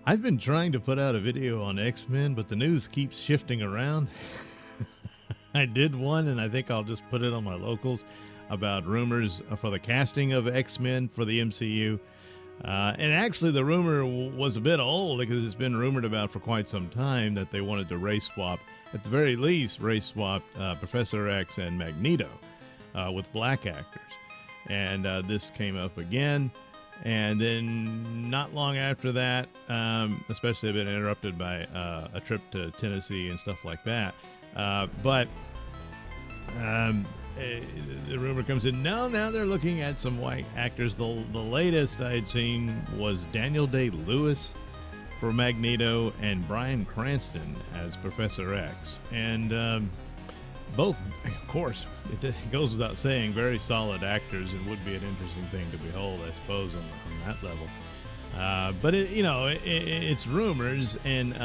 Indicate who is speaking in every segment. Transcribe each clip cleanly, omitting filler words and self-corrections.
Speaker 1: I've been trying to put out a video on X-Men, but the news keeps shifting around. I did one, and I think I'll just put it on my locals about rumors for the casting of X-Men for the MCU. And actually, the rumor was a bit old because it's been rumored about for quite some time that they wanted to race swap, at the very least, race swap Professor X and Magneto with black actors. And this came up again. And then not long after that, especially I've been interrupted by a trip to Tennessee and stuff like that. But the rumor comes in, now they're looking at some white actors. The latest I had seen was Daniel Day-Lewis for Magneto and Bryan Cranston as Professor X. And both, of course, it goes without saying, very solid actors, and would be an interesting thing to behold, I suppose, on that level. But it's rumors and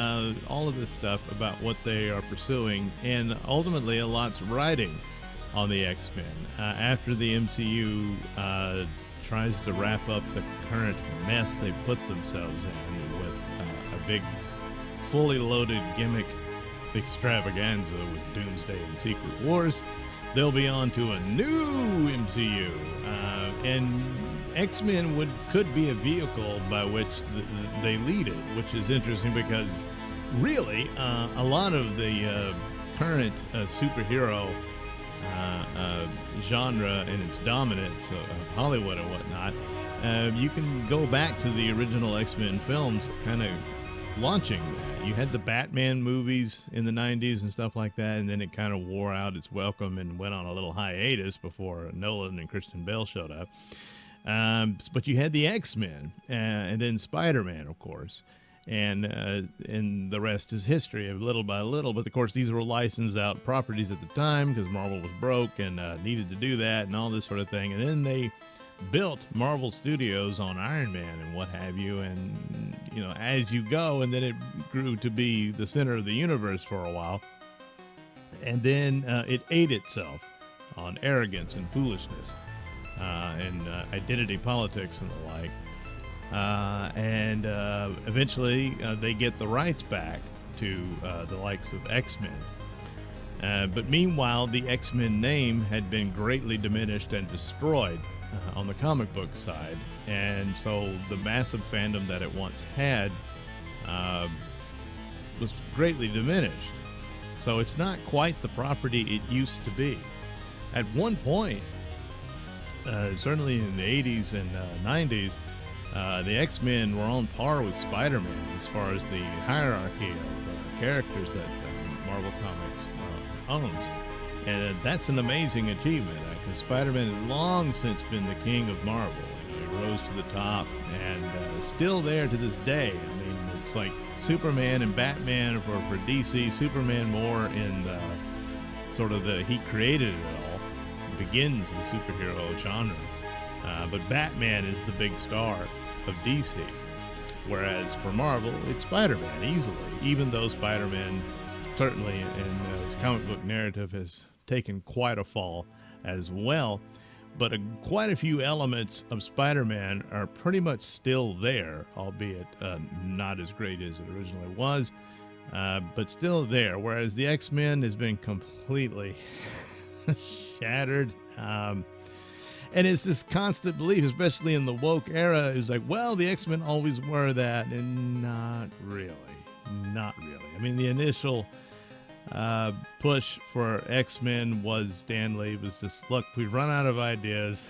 Speaker 1: all of this stuff about what they are pursuing, and ultimately a lot's riding on the X-Men after the MCU tries to wrap up the current mess they put themselves in with a big, fully loaded gimmick extravaganza with Doomsday and Secret Wars. They'll be on to a new MCU, and X-Men could be a vehicle by which they lead it, which is interesting because really a lot of the current superhero genre and its dominance of Hollywood and whatnot, you can go back to the original X-Men films kind of launching that. You had the Batman movies in the 90s and stuff like that, and then it kind of wore out its welcome and went on a little hiatus before Nolan and Christian Bale showed up. But you had the X-Men, and then Spider-Man, of course, and the rest is history, little by little. But of course, these were licensed out properties at the time because Marvel was broke and needed to do that and all this sort of thing. And then they built Marvel Studios on Iron Man and what have you, and as you go, and then it grew to be the center of the universe for a while, and then it ate itself on arrogance and foolishness and identity politics and the like, and eventually they get the rights back to the likes of X-Men, but meanwhile the X-Men name had been greatly diminished and destroyed on the comic book side, and so the massive fandom that it once had was greatly diminished. So it's not quite the property it used to be. At one point, certainly in the 80s and 90s, the X-Men were on par with Spider-Man as far as the hierarchy of characters that Marvel Comics owns. And that's an amazing achievement because Spider-Man has long since been the king of Marvel. He rose to the top and still there to this day. I mean, it's like Superman and Batman for DC. Superman more in sort of he created it all, begins the superhero genre. But Batman is the big star of DC. Whereas for Marvel, it's Spider-Man easily, even though Spider-Man certainly in his comic book narrative has taken quite a fall as well, but quite a few elements of Spider-Man are pretty much still there, albeit not as great as it originally was, but still there, whereas the X-Men has been completely shattered. And it's this constant belief, especially in the woke era, is like, well, the X-Men always were that, and not really. I mean, the initial push for X-Men was Stan Lee was just, look, we've run out of ideas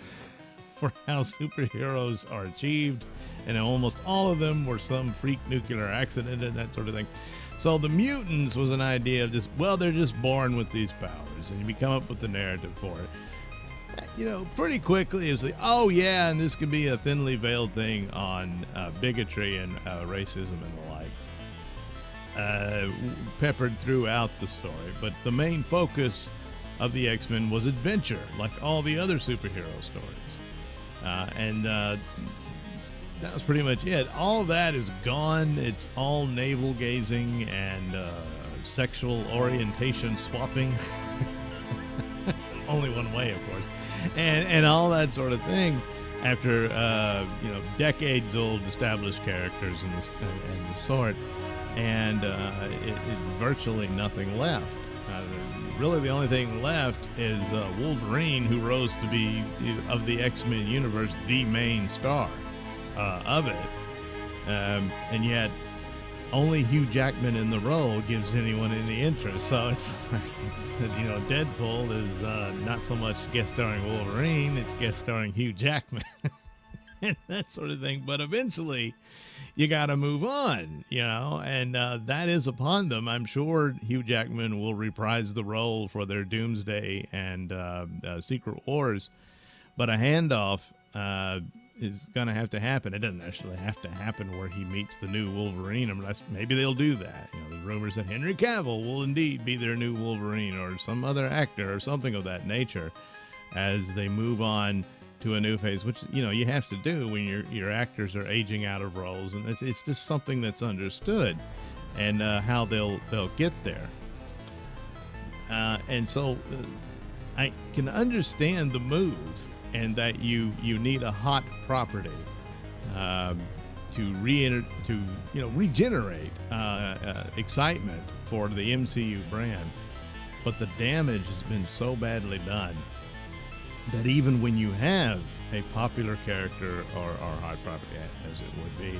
Speaker 1: for how superheroes are achieved, and almost all of them were some freak nuclear accident and that sort of thing. So the mutants was an idea of just, well, they're just born with these powers, and you come up with the narrative for it. Pretty quickly it's like, oh yeah, and this could be a thinly veiled thing on bigotry and racism and the like, peppered throughout the story. But the main focus of the X-Men was adventure, like all the other superhero stories. And that was pretty much it. All that is gone. It's all navel-gazing and sexual orientation swapping. Only one way, of course, and all that sort of thing. after decades old established characters and the sort, and virtually nothing left. Really, the only thing left is Wolverine, who rose to be, of the X-Men universe, the main star of it, and yet only Hugh Jackman in the role gives anyone any interest. So it's Deadpool is not so much guest starring Wolverine, it's guest starring Hugh Jackman and that sort of thing. But eventually you got to move on, and that is upon them. I'm sure Hugh Jackman will reprise the role for their Doomsday and Secret Wars, but a handoff is going to have to happen. It doesn't actually have to happen where he meets the new Wolverine. Maybe they'll do that. There's rumors that Henry Cavill will indeed be their new Wolverine, or some other actor or something of that nature, as they move on to a new phase, which you have to do when your actors are aging out of roles, and it's just something that's understood, and how they'll get there. And so I can understand the move, and that you need a hot property to regenerate excitement for the MCU brand, but the damage has been so badly done that even when you have a popular character or hot property, as it would be,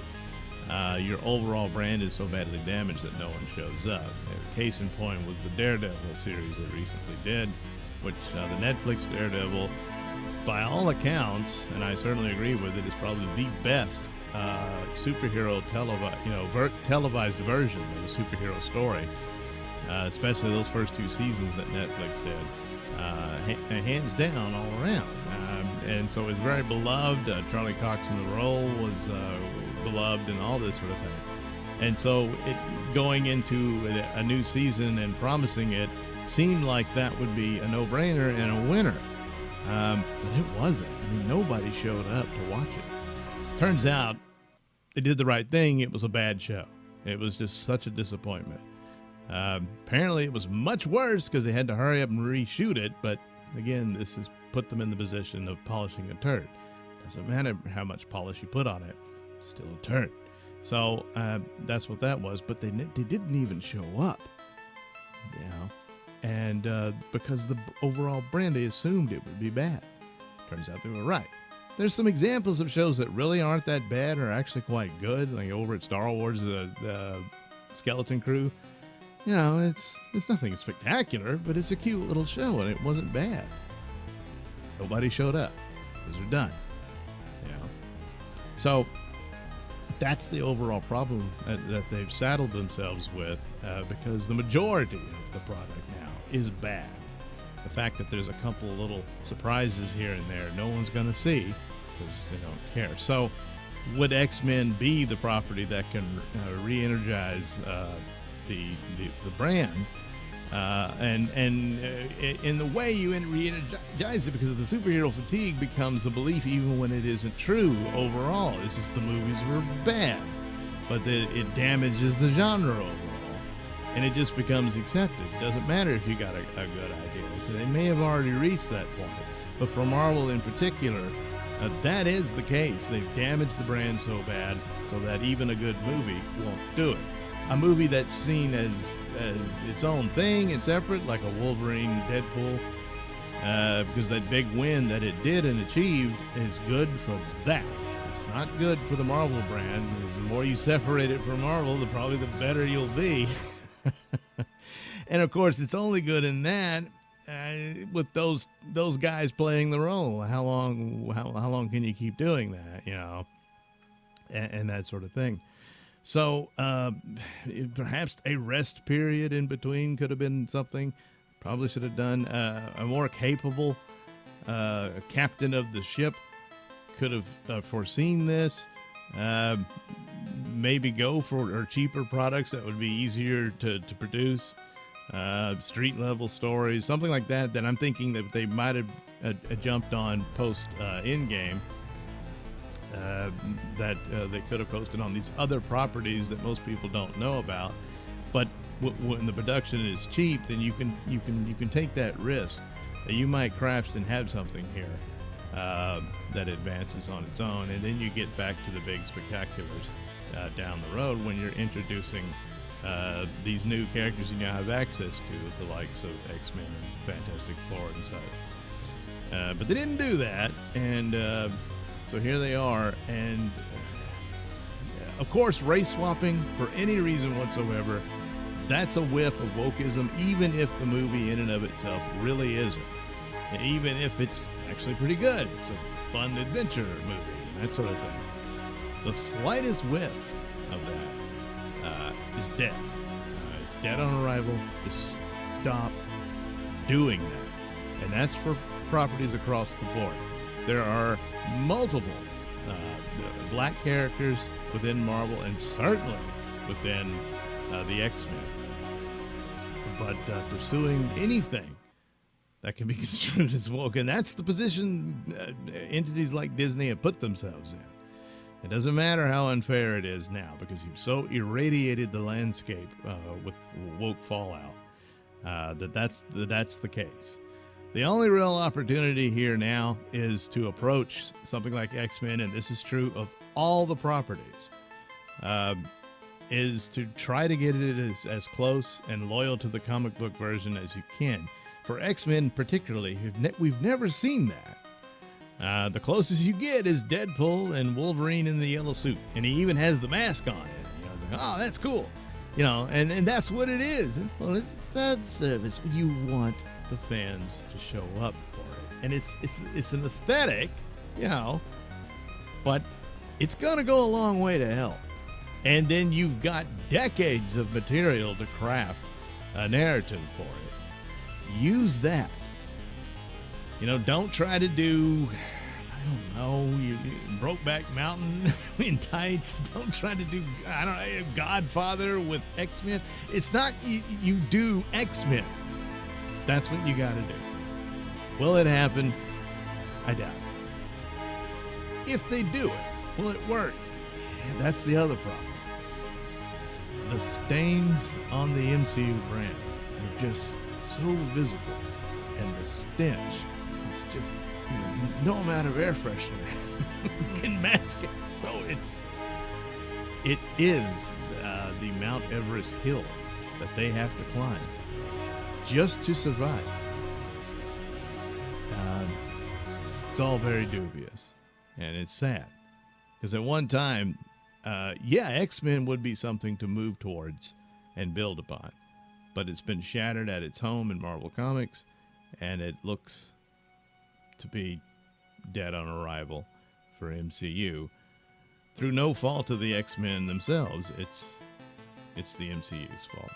Speaker 1: your overall brand is so badly damaged that no one shows up. Case in point was the Daredevil series they recently did, which the Netflix Daredevil, by all accounts, and I certainly agree with it, is probably the best superhero televised version of a superhero story, especially those first two seasons that Netflix did, hands down all around. And so it's very beloved. Charlie Cox in the role was beloved, and all this sort of thing. And so going into a new season and promising it seemed like that would be a no-brainer and a winner. But it wasn't. Nobody showed up to watch it. Turns out they did the right thing. It was a bad show. It was just such a disappointment. Apparently it was much worse because they had to hurry up and reshoot it. But again, this has put them in the position of polishing a turd. Doesn't matter how much polish you put on it, it's still a turd. So that's what that was. But they didn't even show up. And because the overall brand, they assumed it would be bad. Turns out they were right. There's some examples of shows that really aren't that bad or actually quite good, like over at Star Wars, the Skeleton Crew. It's nothing spectacular, but it's a cute little show, and it wasn't bad. Nobody showed up because they're done. So that's the overall problem that they've saddled themselves with, because the majority of the product now is bad. The fact that there's a couple of little surprises here and there, no one's going to see because they don't care. So would X-Men be the property that can re-energize the brand? And in the way you re-energize it, because the superhero fatigue becomes a belief even when it isn't true overall. It's just the movies were bad, but it damages the genre overall. And it just becomes accepted. It doesn't matter if you got a good idea. So they may have already reached that point. But for Marvel in particular, that is the case. They've damaged the brand so bad so that even a good movie won't do it. A movie that's seen as its own thing and separate, like a Wolverine, Deadpool, because that big win that it did and achieved is good for that. It's not good for the Marvel brand. The more you separate it from Marvel, probably the better you'll be. And of course, it's only good in that with those guys playing the role. How long can you keep doing that? And that sort of thing. So perhaps a rest period in between could have been something. Probably should have done a more capable captain of the ship could have foreseen this. Maybe go for cheaper products that would be easier to produce. Street level stories, something like that I'm thinking that they might have jumped on post Endgame. That they could have posted on these other properties that most people don't know about. But when the production is cheap, then you can take that risk that you might craft and have something here that advances on its own, and then you get back to the big spectaculars down the road when you're introducing these new characters you now have access to, the likes of X-Men and Fantastic Four and such. But they didn't do that, and so here they are, and of course, race swapping for any reason whatsoever, that's a whiff of wokeism, even if the movie in and of itself really isn't. Even if it's actually pretty good. It's a fun adventure movie, and that sort of thing. The slightest whiff of that is dead. It's dead on arrival. Just stop doing that. And that's for properties across the board. There are multiple black characters within Marvel, and certainly within the X-Men. But pursuing anything that can be construed as woke, and that's the position entities like Disney have put themselves in. It doesn't matter how unfair it is now, because you've so irradiated the landscape with woke fallout that's the case. The only real opportunity here now is to approach something like X-Men, and this is true of all the properties, is to try to get it as close and loyal to the comic book version as you can. For X-Men particularly, we've never seen that. The closest you get is Deadpool and Wolverine in the yellow suit, and he even has the mask on it. You know, oh, that's cool. You know, and that's what it is. Well, it's fan service. You want the fans to show up for it, and it's an aesthetic, you know, but it's gonna go a long way to help. And then you've got decades of material to craft a narrative for it. Use that. You know, don't try to do, I don't know, you Brokeback Mountain in tights. Don't try to do, I don't know, Godfather with X-Men. It's not, you do X-Men. That's what you got to do. Will it happen? I doubt it. If they do it, will it work? Yeah, that's the other problem. The stains on the MCU brand are just so visible, and the stench is just, you know, no amount of air freshener can mask it. So it is the Mount Everest hill that they have to climb just to survive. It's all very dubious, and it's sad, because at one time, X-Men would be something to move towards and build upon, but it's been shattered at its home in Marvel Comics, and it looks to be dead on arrival for MCU through no fault of the X-Men themselves. It's the MCU's fault.